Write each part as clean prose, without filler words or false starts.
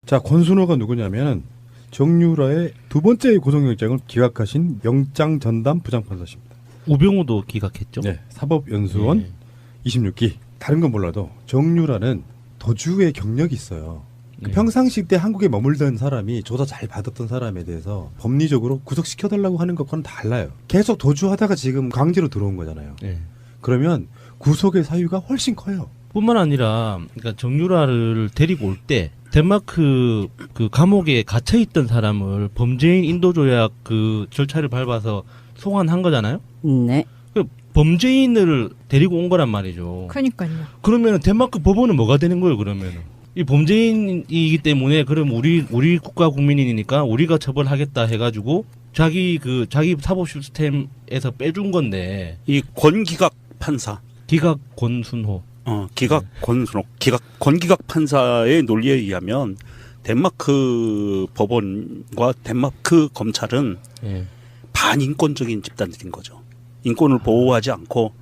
자, 권순호가 누구냐면 정유라의 두 번째 구속영장을 기각하신 영장 전담 부장판사십니다. 우병우도 기각했죠. 네, 사법연수원 26기. 다른 건 몰라도 정유라는 도주의 경력이 있어요. 그 평상시 때 한국에 머물던 사람이 조사 잘 받았던 사람에 대해서 법리적으로 구속시켜달라고 하는 것과는 달라요. 계속 도주하다가 지금 강제로 들어온 거잖아요. 그러면 구속의 사유가 훨씬 커요. 뿐만 아니라 그러니까 정유라를 데리고 올 때 덴마크 그 감옥에 갇혀 있던 사람을 범죄인 인도 조약 그 절차를 밟아서 소환한 거잖아요. 네. 그 범죄인을 데리고 온 거란 말이죠. 그러니까요. 그러면 덴마크 법원은 뭐가 되는 거예요? 그러면은 이 범죄인이기 때문에 그럼 우리 국가 국민이니까 우리가 처벌하겠다 해가지고 자기 사법 시스템에서 빼준 건데 이 권기각 판사. 기각 권순호. 권기각 판사의 논리에 의하면 덴마크 법원과 덴마크 검찰은 반인권적인 집단들인 거죠. 인권을 보호하지 않고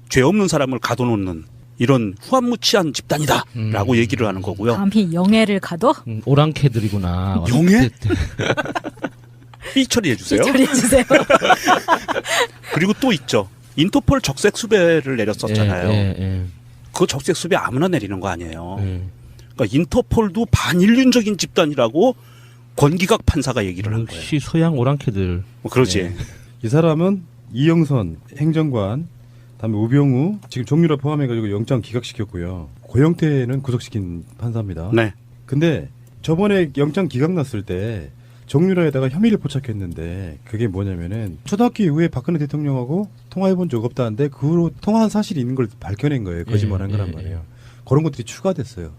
죄 없는 사람을 가둬놓는 이런 후한무치한 집단이다라고 얘기를 하는 거고요. 감히 영해를 가둬? 오랑캐들이구나. 영해? 삐 처리해 주세요. 처리해 주세요. 그리고 또 있죠. 인터폴 적색 수배를 내렸었잖아요. 그 적색 수배 아무나 내리는 거 아니에요. 그러니까 인터폴도 반인륜적인 집단이라고 권기각 판사가 얘기를 한 거예요. 역시 서양 오랑캐들. 그러지. 이 사람은 이영선 행정관, 다음에 우병우, 지금 정유라 포함해가지고 영장 기각시켰고요. 고영태는 구속시킨 판사입니다. 네. 근데 저번에 영장 기각 났을 때 정유라에다가 혐의를 포착했는데 그게 뭐냐면은 초등학교 이후에 박근혜 대통령하고 통화해본 적 없다는데 그 후로 통화한 사실이 있는 걸 밝혀낸 거예요. 거짓말한 거란 말이에요. 그런 것들이 추가됐어요.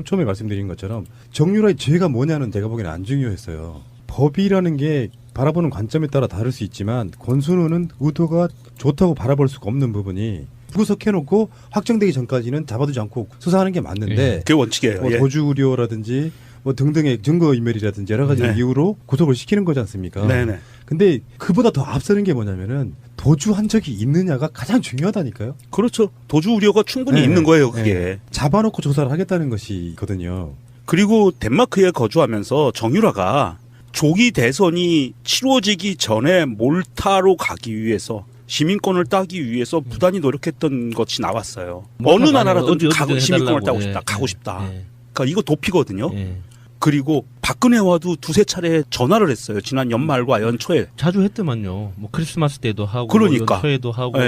처음에 말씀드린 것처럼 정유라의 죄가 뭐냐는 제가 보기에는 안 중요했어요. 법이라는 게 바라보는 관점에 따라 다를 수 있지만 권순호는 의도가 좋다고 바라볼 수가 없는 부분이 구속해놓고 확정되기 전까지는 잡아두지 않고 수사하는 게 맞는데 그게 원칙이에요. 뭐 도주 우려라든지 뭐 등등의 증거인멸이라든지 여러 가지 이유로 구속을 시키는 거지 않습니까? 네네. 근데 그보다 더 앞서는 게 뭐냐면은 도주한 적이 있느냐가 가장 중요하다니까요. 그렇죠. 도주 우려가 충분히 있는 거예요, 그게. 잡아놓고 조사를 하겠다는 것이거든요. 그리고 덴마크에 거주하면서 정유라가 조기 대선이 치러지기 전에 몰타로 가기 위해서 시민권을 따기 위해서 부단히 노력했던 것이 나왔어요. 어느 나라라도 시민권을 따고 싶다. 가고 싶다. 그러니까 이거 도피거든요. 그리고 박근혜와도 두세 차례 전화를 했어요. 지난 연말과 연초에. 자주 했더만요. 뭐 크리스마스 때도 하고, 그러니까. 연초에도 하고,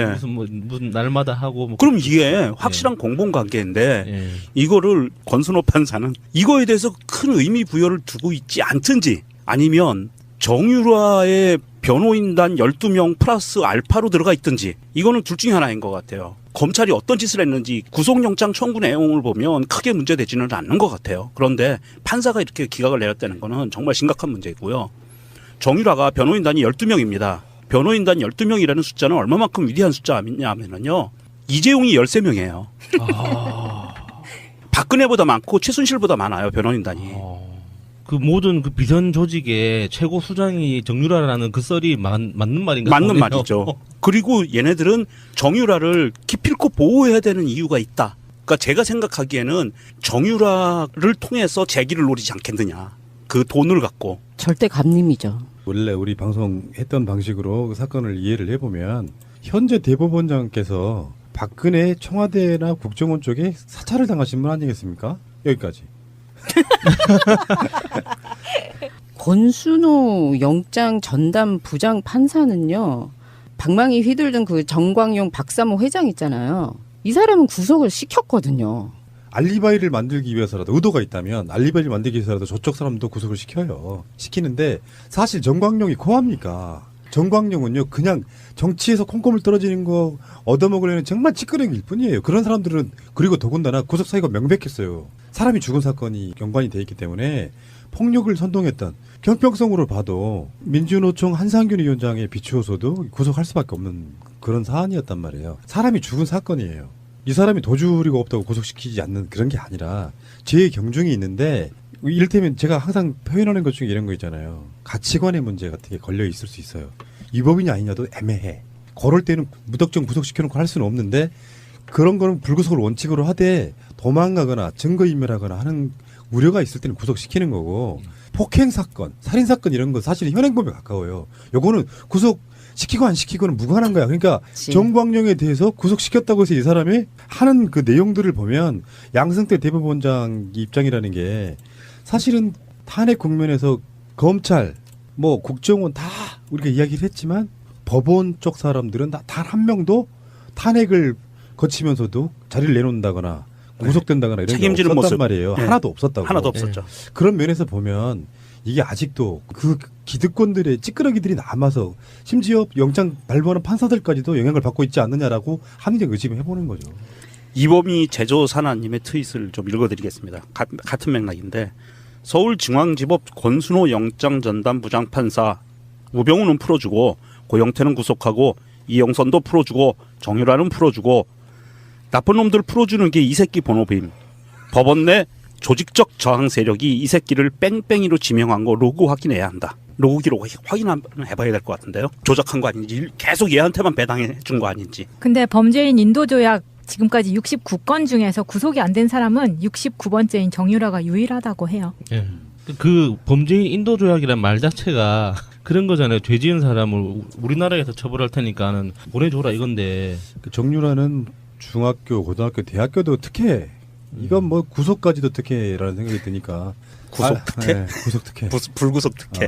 무슨 날마다 하고. 그럼 이게 확실한 공범 관계인데 이거를 권순호 판사는 이거에 대해서 큰 의미 부여를 두고 있지 않든지 아니면 정유라의 변호인단 12명 플러스 알파로 들어가 있든지 이거는 둘 중에 하나인 것 같아요. 검찰이 어떤 짓을 했는지 구속영장 청구 내용을 보면 크게 문제되지는 않는 것 같아요. 그런데 판사가 이렇게 기각을 내렸다는 거는 정말 심각한 문제이고요. 정유라가 변호인단이 12명입니다. 변호인단 12명이라는 숫자는 얼마만큼 위대한 숫자냐면요. 이재용이 13명이에요. 박근혜보다 많고 최순실보다 많아요. 변호인단이. 그 모든 그 비선 조직의 최고 수장이 정유라라는 그 썰이 맞는 말인가요? 맞는 말이죠. 그리고 얘네들은 정유라를 기필코 보호해야 되는 이유가 있다. 그러니까 제가 생각하기에는 정유라를 통해서 재기를 노리지 않겠느냐. 그 돈을 갖고. 절대 감림이죠. 원래 우리 방송했던 방식으로 그 사건을 이해를 해보면 현재 대법원장께서 박근혜 청와대나 국정원 쪽에 사찰을 당하신 분 아니겠습니까? 여기까지. 권순호 영장 전담 부장 판사는요. 방망이 휘둘든 그 정광용 박사모 회장 있잖아요. 이 사람은 구속을 시켰거든요. 알리바이를 만들기 위해서라도 의도가 있다면 알리바이를 만들기 위해서라도 저쪽 사람도 구속을 시켜요. 시키는데 사실 정광용이 고합니까? 정광용은요 그냥 정치에서 콩고물 떨어지는 거 얻어먹으려는 정말 찌끄레기일 뿐이에요. 그런 사람들은 그리고 더군다나 구속 사유가 명백했어요. 사람이 죽은 사건이 연관이 돼 있기 때문에 폭력을 선동했던 경평성으로 봐도 민주노총 한상균 위원장에 비추어서도 구속할 수밖에 없는 그런 사안이었단 말이에요. 사람이 죽은 사건이에요. 이 사람이 도주우려가 없다고 구속시키지 않는 그런 게 아니라 죄의 경중이 있는데 이를테면 제가 항상 표현하는 것 중에 이런 거 있잖아요. 가치관의 문제 같은 게 걸려 있을 수 있어요. 위법이냐 아니냐도 애매해. 그럴 때는 무턱정 구속시켜놓고 할 수는 없는데 그런 거는 불구속을 원칙으로 하되 도망가거나 증거인멸하거나 하는 우려가 있을 때는 구속시키는 거고 폭행 사건, 살인 사건 이런 거 사실 현행범에 가까워요. 요거는 구속시키고 안 시키고는 무관한 거야. 그러니까 그치. 정광용에 대해서 구속시켰다고 해서 이 사람이 하는 그 내용들을 보면 양승태 대법원장 입장이라는 게 사실은 탄핵 국면에서 검찰, 뭐 국정원 다 우리가 이야기를 했지만 법원 쪽 사람들은 단 한 명도 탄핵을 거치면서도 자리를 내놓는다거나 구속된다거나 이런 게 책임지는 없었단 모습. 말이에요. 네. 하나도 없었다고. 하나도 없었죠. 그런 면에서 보면 이게 아직도 그 기득권들의 찌끄러기들이 남아서 심지어 영장 발부하는 판사들까지도 영향을 받고 있지 않느냐라고 합리적 의심을 해보는 거죠. 이범희 제조산하님의 트윗을 좀 읽어드리겠습니다. 같은 맥락인데 서울중앙지법 권순호 영장전담 부장판사 우병우는 풀어주고 고영태는 구속하고 이영선도 풀어주고 정유라는 풀어주고 나쁜 놈들 풀어주는 게 이 새끼 번호임. 법원 내 조직적 저항 세력이 이 새끼를 뺑뺑이로 지명한 거 로그 확인해야 한다. 로그 기록 확인해봐야 될 것 같은데요. 조작한 거 아닌지 계속 얘한테만 배당해 준 거 아닌지. 근데 범죄인 인도조약 지금까지 69건 중에서 구속이 안 된 사람은 69번째인 정유라가 유일하다고 해요. 예. 그 범죄인 인도 조약이란 말 자체가 그런 거잖아요. 죄 지은 사람을 우리나라에서 처벌할 테니까는 보내줘라 이건데. 그 정유라는 중학교, 고등학교, 대학교도 특혜. 이건 뭐 구속까지도 특혜라는 생각이 드니까. 구속 특혜? 네, 구속 특혜. 불구속 특혜.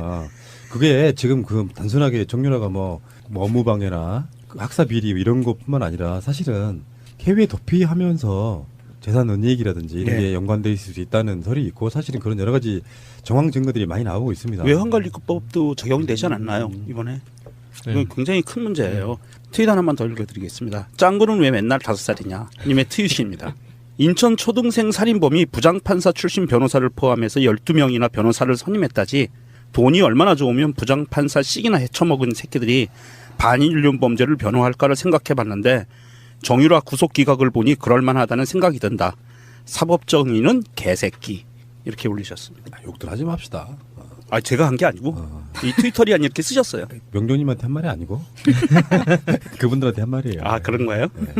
그게 지금 그 단순하게 정유라가 뭐 업무방해나 그 학사 비리 이런 것뿐만 아니라 사실은 해외 도피하면서 재산 은닉이라든지 이런 게 연관돼 있을 수 있다는 설이 있고 사실은 그런 여러 가지 정황 증거들이 많이 나오고 있습니다. 외환관리법도 적용이 되지 않았나요 이번에? 이건 굉장히 큰 문제예요. 트윗 하나만 더 읽어드리겠습니다. 짱구는 왜 맨날 5살이냐 님의 트윗입니다. 인천 초등생 살인범이 부장판사 출신 변호사를 포함해서 12명이나 변호사를 선임했다지 돈이 얼마나 좋으면 부장판사 씩이나 헤쳐먹은 새끼들이 반인륜 범죄를 변호할까를 생각해봤는데 정유라 구속 기각을 보니 그럴만하다는 생각이 든다. 사법정의는 개새끼 이렇게 올리셨습니다. 욕들 하지 맙시다. 아 제가 한 게 아니고 이 트위터리안 이렇게 쓰셨어요. 명종님한테 한 말이 아니고 그분들한테 한 말이에요. 아 그런 거예요? 네.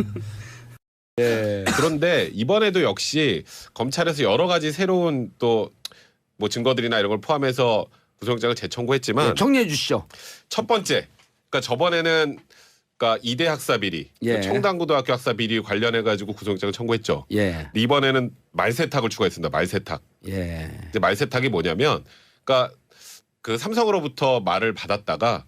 예. 그런데 이번에도 역시 검찰에서 여러 가지 새로운 또 뭐 증거들이나 이런 걸 포함해서 구속영장을 재청구했지만 네, 정리해 주시죠. 첫 번째, 그러니까 저번에는 그러니까 이대 학사 비리, 예. 청담고등학교 학사 비리 관련해 가지고 구속영장을 청구했죠. 예. 이번에는 말세탁을 추가했습니다. 말세탁. 예. 이제 말세탁이 뭐냐면, 그러니까 그 삼성으로부터 말을 받았다가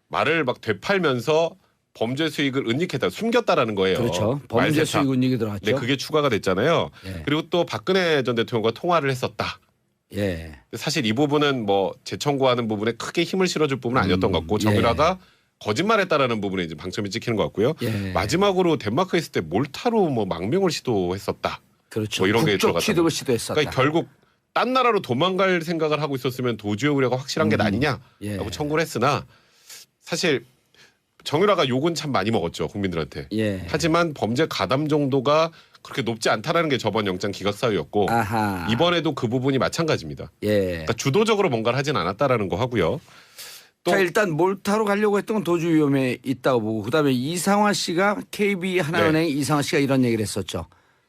말을 막 되팔면서 범죄 수익을 은닉했다, 숨겼다라는 거예요. 그렇죠. 범죄 말세탁. 수익 은닉이 들어갔죠. 네, 그게 추가가 됐잖아요. 예. 그리고 또 박근혜 전 대통령과 통화를 했었다. 예. 사실 이 부분은 뭐 재청구하는 부분에 크게 힘을 실어줄 부분은 아니었던 것 같고 정유라가 거짓말했다라는 부분에 이제 방점이 찍히는 것 같고요. 예. 마지막으로 덴마크에 있을 때 몰타로 뭐 망명을 시도했었다. 그렇죠. 뭐 이런 게 국적 들어갔다. 취득을 시도했었다. 그러니까 결국 딴 나라로 도망갈 생각을 하고 있었으면 도주의 우려가 확실한 게 아니냐라고 예. 청구를 했으나 사실 정유라가 욕은 참 많이 먹었죠, 국민들한테. 예. 하지만 범죄 가담 정도가 그렇게 높지 않다라는 게 저번 영장 기각 사유였고 아하. 이번에도 그 부분이 마찬가지입니다. 예. 그러니까 주도적으로 뭔가를 하진 않았다라는 거 하고요. 또 자, 일단 몰타로 가려고 했던 건 도주 위험에 있다고 보고 그다음에 이상화 씨가 KB 하나은행 이상화 씨가 이런 얘기를 했었죠.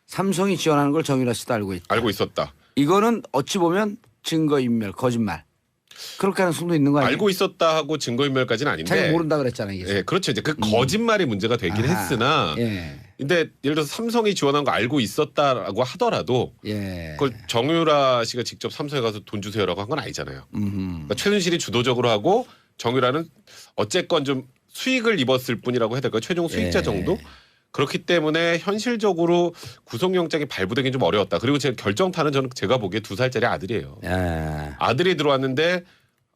삼성이 지원하는 걸 정유라 씨도 알고 있다. 알고 있었다. 이거는 어찌 보면 증거인멸, 거짓말. 그럴 가능성도 있는 거 아니에요? 알고 있다 하고 증거인멸까지는 아닌데. 자기가 모른다 그랬잖아요. 이게. 예, 그렇죠. 이제 그 거짓말이 문제가 되긴 아하. 했으나, 예. 근데 예를 들어서 삼성이 지원한 거 알고 있었다라고 하더라도, 예. 그걸 정유라 씨가 직접 삼성에 가서 돈 주세요라고 한 건 아니잖아요. 그러니까 최순실이 주도적으로 하고 정유라는 어쨌건 좀 수익을 입었을 뿐이라고 해야 될까요? 최종 수익자 예. 정도. 그렇기 때문에 현실적으로 구속영장이 발부되긴 좀 어려웠다. 그리고 제 결정타는 저는 제가 보기에 2살짜리 아들이에요. 예. 아들이 들어왔는데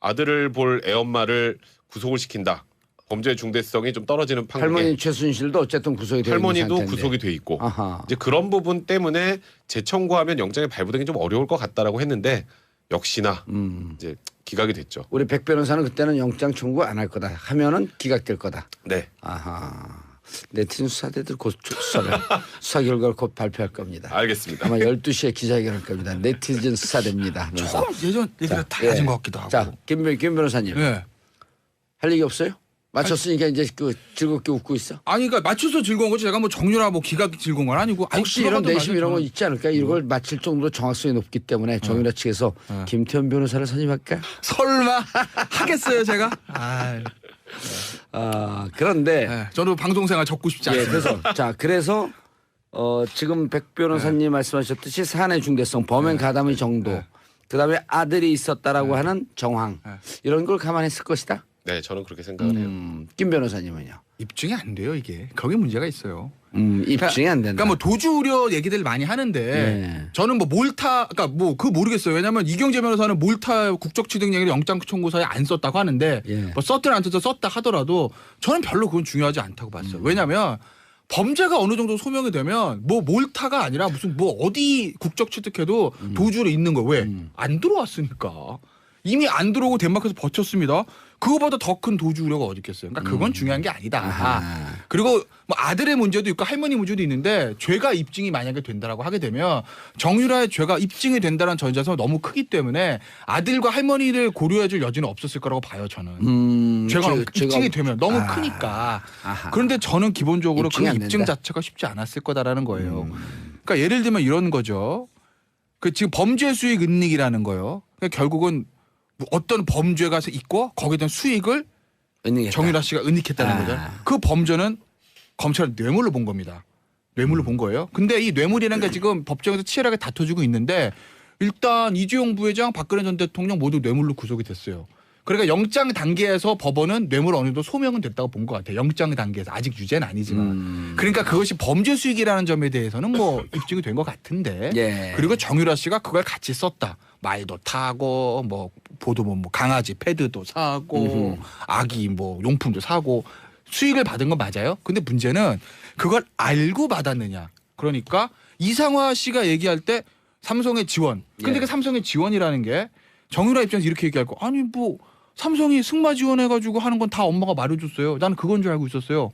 아들을 볼 애엄마를 구속을 시킨다. 범죄의 중대성이 좀 떨어지는 판국에 할머니 최순실도 어쨌든 구속이 되어 있는 할머니도 상태인데. 구속이 돼 있고 아하. 이제 그런 부분 때문에 재청구하면 영장이 발부되기 좀 어려울 것 같다라고 했는데 역시나 이제 기각이 됐죠. 우리 백 변호사는 그때는 영장 청구 안 할 거다. 하면은 기각될 거다. 네. 아하. 네티즌 수사대들 곧 수사 결과를 곧 발표할 겁니다. 알겠습니다. 아마 12시에 기자회견할 겁니다. 네티즌 수사대입니다. 하면서. 조금 예전 얘기가 자, 달라진 예. 것 같기도 하고. 자, 김 변호사님. 예. 할 얘기 없어요? 맞췄으니까 이제 그 즐겁게 웃고 있어. 아니 그러니까 맞춰서 즐거운 거지. 제가 뭐 정유라 뭐 기가 즐거운 건 아니고. 아니, 혹시 이런 들어가도 내심 맞아요, 이런 거 저는. 있지 않을까? 이걸 맞힐 정도로 정확성이 높기 때문에 정유라 측에서 김태현 변호사를 선임할까? 설마 하겠어요 제가? 그런데 네, 저도 방송생활 접고 싶지 않습니다. 그래서 지금 백 변호사님 말씀하셨듯이 사안의 중대성, 범행 가담의 정도, 그다음에 아들이 있었다라고 하는 정황 이런 걸 감안했을 것이다. 네, 저는 그렇게 생각을 해요. 김 변호사님은요? 입증이 안 돼요 이게. 거기 문제가 있어요. 입증이 안 된다. 그러니까 뭐 도주 우려 얘기들 많이 하는데 네. 저는 뭐 몰타 그러니까 뭐 그거 모르겠어요. 왜냐하면 이경재 변호사는 몰타 국적 취득 얘기를 영장 청구서에 안 썼다고 하는데 예. 뭐 썼든 안 썼다 하더라도 저는 별로 그건 중요하지 않다고 봤어요. 왜냐하면 범죄가 어느 정도 소명이 되면 뭐 몰타가 아니라 무슨 뭐 어디 국적 취득해도 도주로 있는 거 왜? 안 들어왔으니까. 이미 안 들어오고 덴마크에서 버텼습니다. 그거보다 더 큰 도주 우려가 어디 있겠어요. 그러니까 그건 중요한 게 아니다. 그리고 뭐 아들의 문제도 있고 할머니 문제도 있는데 죄가 입증이 만약에 된다라고 하게 되면 정유라의 죄가 입증이 된다는 전제에서 너무 크기 때문에 아들과 할머니를 고려해줄 여지는 없었을 거라고 봐요. 저는. 죄가 입증이 되면 너무 크니까. 그런데 저는 기본적으로 그 입증 자체가 쉽지 않았을 거다라는 거예요. 그러니까 예를 들면 이런 거죠. 그 지금 범죄 수익 은닉이라는 거요. 그러니까 결국은 어떤 범죄가 있고 거기에 대한 수익을 정유라 씨가 은닉했다는 거죠. 그 범죄는 검찰은 뇌물로 본 겁니다. 뇌물로 본 거예요. 근데 이 뇌물이라는 게 지금 법정에서 치열하게 다퉈지고 있는데 일단 이재용 부회장, 박근혜 전 대통령 모두 뇌물로 구속이 됐어요. 그러니까 영장 단계에서 법원은 뇌물 어느 정도 소명은 됐다고 본 것 같아요. 영장 단계에서 아직 유죄는 아니지만. 그러니까 그것이 범죄 수익이라는 점에 대해서는 뭐 입증이 된 것 같은데. 예. 그리고 정유라 씨가 그걸 같이 썼다. 말도 타고 뭐 보도뭐 강아지 패드도 사고 아기 뭐 용품도 사고 수익을 받은 건 맞아요. 근데 문제는 그걸 알고 받았느냐. 그러니까 이상화 씨가 얘기할 때 삼성의 지원. 근데 그 삼성의 지원이라는 게 정유라 입장에서 이렇게 얘기할 거 아니 뭐 삼성이 승마 지원해가지고 하는 건 다 엄마가 말해줬어요. 나는 그건 줄 알고 있었어요.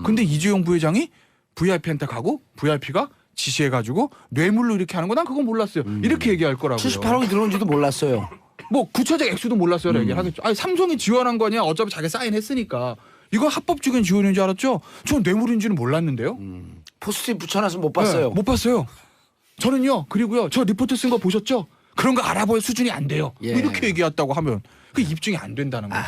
근데 이재용 부회장이 VIP한테 가고 VIP가 지시해가지고 뇌물로 이렇게 하는 거 난 그건 몰랐어요. 이렇게 얘기할 거라고요. 78억이 들어온지도 몰랐어요. 뭐 구체적 액수도 몰랐어요. 얘기를 하겠죠. 아니 삼성이 지원한 거냐 어차피 자기가 사인했으니까 이건 합법적인 지원인 줄 알았죠. 전 뇌물인지는 몰랐는데요. 포스트잇 붙여놔서 못 봤어요. 네, 못 봤어요. 저는요. 그리고요. 저 리포트 쓴 거 보셨죠? 그런 거 알아볼 수준이 안 돼요. 예. 이렇게 얘기했다고 하면 그 입증이 안 된다는 거죠.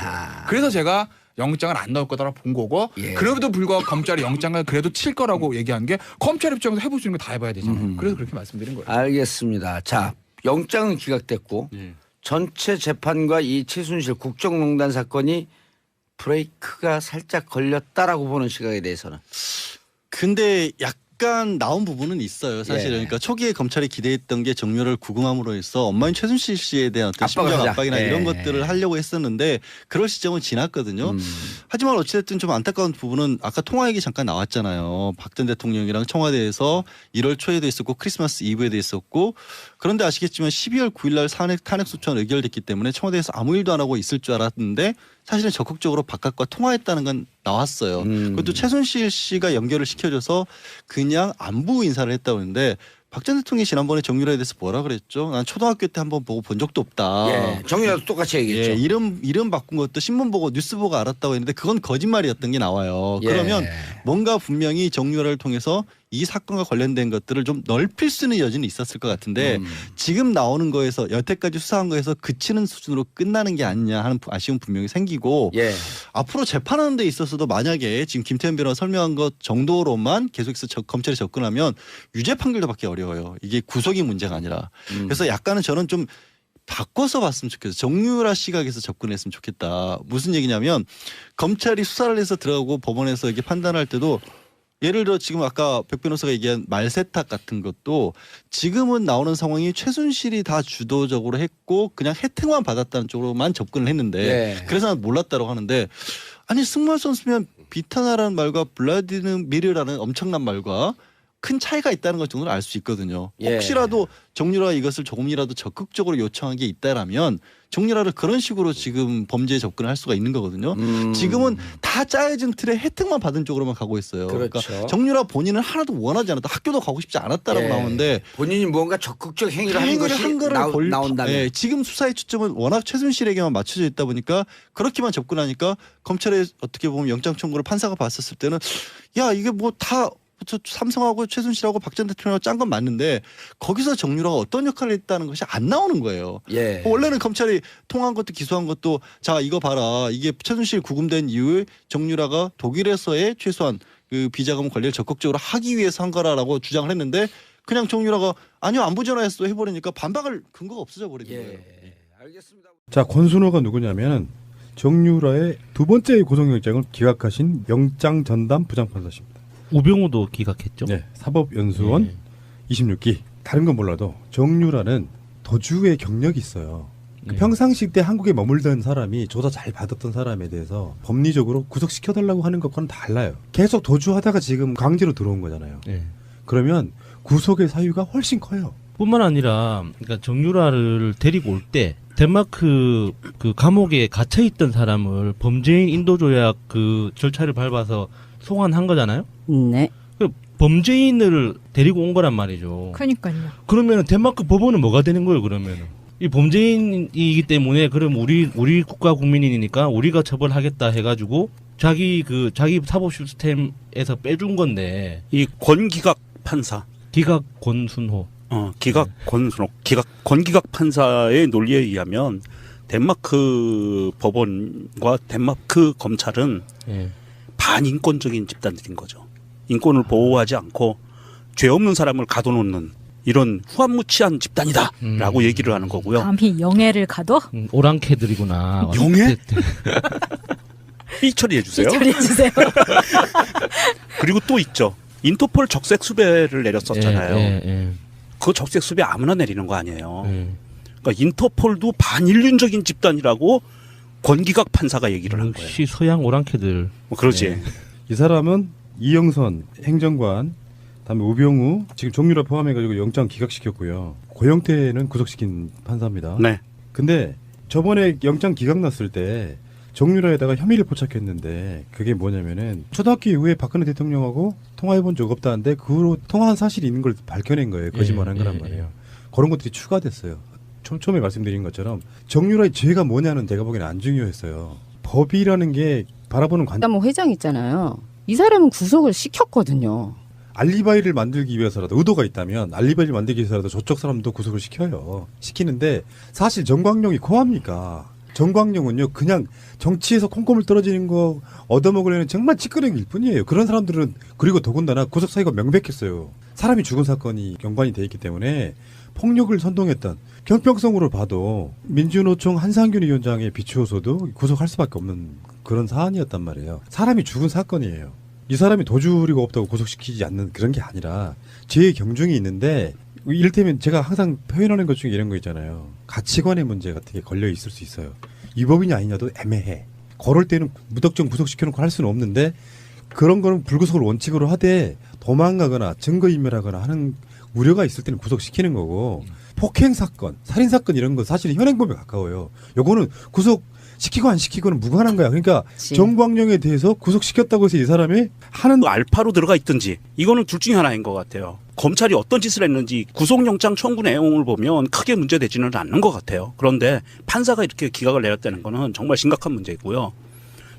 그래서 제가 영장을 안 넣을 거다라고 본 거고 그래도 불구하고 검찰이 영장을 그래도 칠 거라고 얘기한 게 검찰 입장에서 해볼 수 있는 거 다 해봐야 되잖아요. 그래서 그렇게 말씀드린 거예요. 알겠습니다. 자, 영장은 기각됐고 전체 재판과 이 최순실 국정농단 사건이 브레이크가 살짝 걸렸다라고 보는 시각에 대해서는. 근데 약간 나온 부분은 있어요. 사실은. 그러니까 초기에 검찰이 기대했던 게 정유라를 구금함으로 해서 엄마인 최순실 씨에 대한 어떤 심리적 압박이나 이런 것들을 하려고 했었는데 그럴 시점은 지났거든요. 하지만 어찌됐든 좀 안타까운 부분은 아까 통화 얘기 잠깐 나왔잖아요. 박 전 대통령이랑 청와대에서 1월 초에도 있었고 크리스마스 이브에도 있었고 그런데 아시겠지만 12월 9일 날 탄핵 소추안 의결됐기 때문에 청와대에서 아무 일도 안 하고 있을 줄 알았는데 사실은 적극적으로 바깥과 통화했다는 건 나왔어요. 그것도 최순실 씨가 연결을 시켜줘서 그냥 안부 인사를 했다고 했는데 박 전 대통령이 지난번에 정유라에 대해서 뭐라 그랬죠? 난 초등학교 때 한번 보고 본 적도 없다. 예, 정유라도 똑같이 얘기했죠. 예, 이름 바꾼 것도 신문 보고 뉴스 보고 알았다고 했는데 그건 거짓말이었던 게 나와요. 예. 그러면 뭔가 분명히 정유라를 통해서 이 사건과 관련된 것들을 좀 넓힐 수 있는 여지는 있었을 것 같은데 지금 나오는 거에서 여태까지 수사한 거에서 그치는 수준으로 끝나는 게 아니냐 하는 아쉬움 분명히 생기고 앞으로 재판하는 데 있어서도 만약에 지금 김태현 변호사 설명한 것 정도로만 계속해서 검찰이 접근하면 유죄 판결도 받기 어려워요. 이게 구속이 문제가 아니라. 그래서 약간은 저는 좀 바꿔서 봤으면 좋겠어요. 정유라 시각에서 접근했으면 좋겠다. 무슨 얘기냐면 검찰이 수사를 해서 들어가고 법원에서 이게 판단할 때도 예를 들어 지금 아까 백 변호사가 얘기한 말세탁 같은 것도 지금은 나오는 상황이 최순실이 다 주도적으로 했고 그냥 혜택만 받았다는 쪽으로만 접근을 했는데 그래서 난 몰랐다고 하는데 아니 승마 선수면 비타나라는 말과 블라디미르라는 엄청난 말과 큰 차이가 있다는 것 정도는 알 수 있거든요. 예. 혹시라도 정유라가 이것을 조금이라도 적극적으로 요청한 게 있다라면 정유라를 그런 식으로 지금 범죄에 접근을 할 수가 있는 거거든요. 지금은 다 짜여진 틀에 혜택만 받은 쪽으로만 가고 있어요. 그렇죠. 그러니까 정유라 본인은 하나도 원하지 않았다. 학교도 가고 싶지 않았다라고 예. 나오는데 본인이 무언가 적극적 행위를 한 행위를 것이 한 거를 나온다면 예, 지금 수사의 초점은 워낙 최순실에게만 맞춰져 있다 보니까 그렇게만 접근하니까 검찰에 어떻게 보면 영장 청구를 판사가 봤었을 때는 야 이게 뭐 다 삼성하고 최순실하고 박 전 대통령하고 짠 건 맞는데 거기서 정유라가 어떤 역할을 했다는 것이 안 나오는 거예요. 예. 원래는 검찰이 통한 것도 기소한 것도 자 이거 봐라 이게 최순실 구금된 이후에 정유라가 독일에서의 최소한 그 비자금 관리를 적극적으로 하기 위해서 한 거라라고 주장을 했는데 그냥 정유라가 아니요 안부 전화했어 해버리니까 반박할 근거가 없어져 버리는 거예요. 예. 알겠습니다. 자, 권순호가 누구냐면 정유라의 두 번째 구속영장을 기각하신 영장 전담 부장판사십니다. 우병우도 기각했죠. 네, 사법연수원 26기. 다른 건 몰라도 정유라는 도주의 경력이 있어요. 네. 평상시 때 한국에 머물던 사람이 조사 잘 받았던 사람에 대해서 법리적으로 구속시켜달라고 하는 것과는 달라요. 계속 도주하다가 지금 강제로 들어온 거잖아요. 네. 그러면 구속의 사유가 훨씬 커요. 뿐만 아니라 그러니까 정유라를 데리고 올 때 덴마크 그 감옥에 갇혀 있던 사람을 범죄인 인도 조약 그 절차를 밟아서 소환한 거잖아요. 네. 그 범죄인을 데리고 온 거란 말이죠. 그러니까요. 그러면 덴마크 법원은 뭐가 되는 거예요? 그러면은 이 범죄인이기 때문에 그럼 우리 국가 국민이니까 우리가 처벌하겠다 해가지고 자기 사법 시스템에서 빼준 건데 이 권기각 판사, 기각 권순호. 기각 권순옥, 권기각 판사의 논리에 의하면 덴마크 법원과 덴마크 검찰은 예. 반인권적인 집단들인 거죠. 인권을 보호하지 않고 죄 없는 사람을 가둬놓는 이런 후한무치한 집단이다라고 얘기를 하는 거고요. 감히 영해를 가둬? 오랑캐들이구나. 영해? 피 처리해 주세요. 처리해 주세요. 그리고 또 있죠. 인터폴 적색 수배를 내렸었잖아요. 예. 그 적색 수배 아무나 내리는 거 아니에요. 그러니까 인터폴도 반인륜적인 집단이라고 권기각 판사가 얘기를 한 거예요. 역시 서양 오랑캐들. 뭐 그러지. 네. 이 사람은 이영선 행정관, 다음에 우병우, 지금 정유라 포함해가지고 영장 기각시켰고요. 고영태는 구속시킨 판사입니다. 네. 근데 저번에 영장 기각 났을 때 정유라에다가 혐의를 포착했는데 그게 뭐냐면은 초등학교 이후에 박근혜 대통령하고 통화해본 적 없다는데 그 후로 통화한 사실이 있는 걸 밝혀낸 거예요. 거짓말한 거란 말이에요. 그런 것들이 추가됐어요. 처음에 말씀드린 것처럼 정유라의 죄가 뭐냐는 제가 보기에는 안 중요했어요. 법이라는 게 바라보는 관점. 박사모 회장 있잖아요. 이 사람은 구속을 시켰거든요. 알리바이를 만들기 위해서라도 의도가 있다면 알리바이를 만들기 위해서라도 저쪽 사람도 구속을 시켜요. 시키는데 사실 정광용이 고합니까? 정광용은요 그냥 정치에서 콩고물 떨어지는 거 얻어먹으려는 정말 찌끄레기일 뿐이에요. 그런 사람들은 그리고 더군다나 구속 사유가 명백했어요. 사람이 죽은 사건이 연관이 돼 있기 때문에 폭력을 선동했던 경평성으로 봐도 민주노총 한상균 위원장에 비추어서도 구속할 수밖에 없는 그런 사안이었단 말이에요. 사람이 죽은 사건이에요. 이 사람이 도주리가 없다고 구속시키지 않는 그런 게 아니라 죄의 경중이 있는데 이를테면 제가 항상 표현하는 것 중에 이런 거 있잖아요. 가치관의 문제 같은 게 걸려 있을 수 있어요. 위법이냐 아니냐도 애매해. 그럴 때는 무턱정 구속시켜놓고 할 수는 없는데 그런 거는 불구속을 원칙으로 하되 도망가거나 증거인멸하거나 하는 우려가 있을 때는 구속시키는 거고 폭행 사건, 살인 사건 이런 거 사실은 현행범에 가까워요. 요거는 구속시키고 안 시키고는 무관한 거야. 그러니까 그치. 정광용에 대해서 구속시켰다고 해서 이 사람이 하는 또 알파로 들어가 있든지 이거는 둘 중에 하나인 것 같아요. 검찰이 어떤 짓을 했는지 구속영장 청구 내용을 보면 크게 문제되지는 않는 것 같아요. 그런데 판사가 이렇게 기각을 내렸다는 거는 정말 심각한 문제이고요.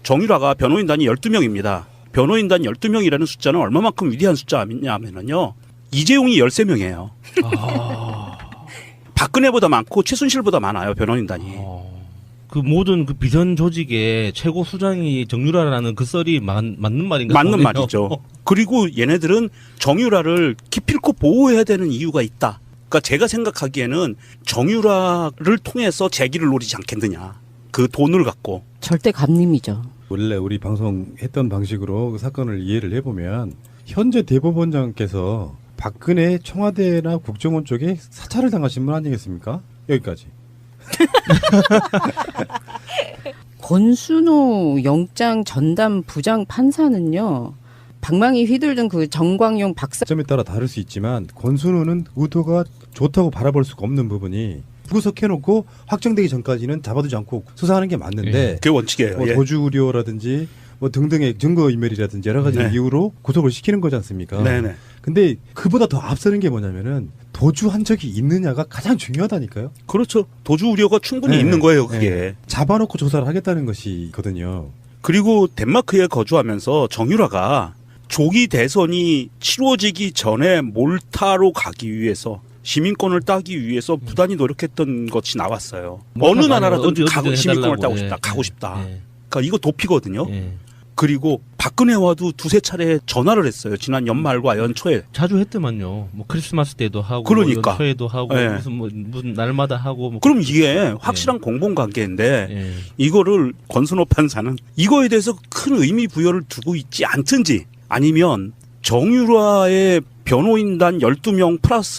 정유라가 변호인단이 12명입니다. 변호인단 12명이라는 숫자는 얼마만큼 위대한 숫자냐면요. 이재용이 13명이에요. 박근혜보다 많고 최순실보다 많아요. 변호인단이. 그 모든 그 비선 조직의 최고 수장이 정유라라는 그 썰이 맞는 말인가? 맞는 말이죠. 그리고 얘네들은 정유라를 기필코 보호해야 되는 이유가 있다. 그러니까 제가 생각하기에는 정유라를 통해서 재기를 노리지 않겠느냐. 그 돈을 갖고. 절대 감림이죠. 원래 우리 방송했던 방식으로 그 사건을 이해를 해보면 현재 대법원장께서 박근혜 청와대나 국정원 쪽에 사찰을 당하신 분 아니겠습니까? 여기까지. 권순호 영장 전담 부장 판사는요. 방망이 휘둘든 그 정광용 박사 점에 따라 다를 수 있지만 권순우는 의도가 좋다고 바라볼 수가 없는 부분이 구속해놓고 확정되기 전까지는 잡아두지 않고 수사하는 게 맞는데 그게 원칙이에요. 뭐 예. 도주 우려라든지 뭐 등등의 증거인멸이라든지 여러 가지 네. 이유로 구속을 시키는 거지 않습니까? 네네. 근데 그보다 더 앞서는 게 뭐냐면은 도주한 적이 있느냐가 가장 중요하다니까요. 그렇죠. 도주 우려가 충분히 네. 있는 거예요. 그게. 네. 잡아놓고 조사를 하겠다는 것이거든요. 그리고 덴마크에 거주하면서 정유라가 조기 대선이 치러지기 전에 몰타로 가기 위해서 시민권을 따기 위해서 부단히 노력했던 것이 나왔어요. 어느 나라라든 가고 시민권을 따고 싶다. 가고 싶다. 그러니까 이거 도피거든요. 그리고 박근혜와도 두세 차례 전화를 했어요. 지난 연말과 연초에. 자주 했더만요. 뭐 크리스마스 때도 하고, 그러니까. 연초에도 하고, 네. 무슨 날마다 하고. 뭐 그럼 이게 확실한 공범관계인데 예. 이거를 권순호 판사는 이거에 대해서 큰 의미 부여를 두고 있지 않든지 아니면 정유라의 변호인단 12명 플러스